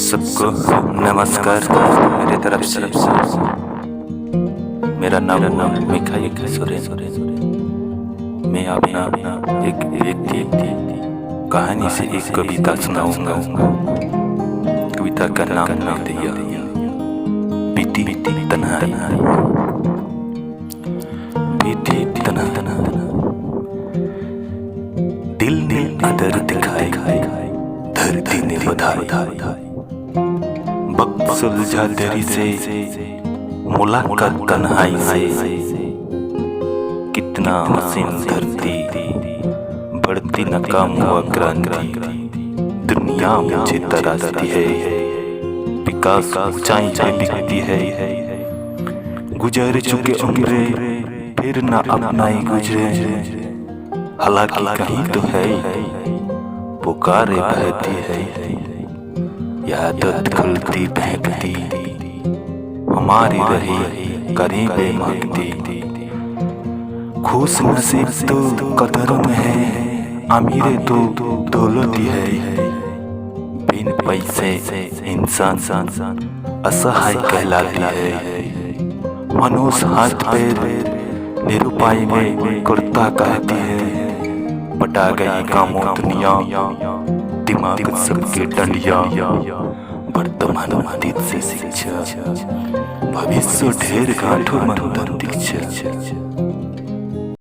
सबको नमस्कार मेरे तरफ से। मेरा नाम मिखाइल सुरेन। मैं अपना एक व्यक्ति कहानी से एक कविता सुनाऊंगा। कविता का नाम है दिया बीती तन्हाई। बीती तन्हाई दिल ने आदर दिखाए, धरती ने बधाई। वक्त सुलझा देरी से, मुलाकात तन्हाई से। कितना हसीन धरती, बढ़ती नाकाम हुआ क्रांति। दुनिया मुझे तरासती है, विकास ऊंचाई पे बिकती है। गुजर चुके उम्रे फिर न अपनाई गुजरे। हालांकि कहीं तो है, पुकारे बहती है। यादत खुलती बहकती, हमारी रही करीबे मांगती। खुश नसीब तो कदर में है, अमीरे तो दौलती है। बिन पैसे इंसान असहाय कहलाती है। मनुष्य हाथ पैर निरुपाय में कुर्ता कहती है। बटा गई कामों दुनिया, दिमाग सबके डंडिया। वर्तमान अतीत से शिक्षा, भविष्य ढेर गांठों मंथन दीक्षा।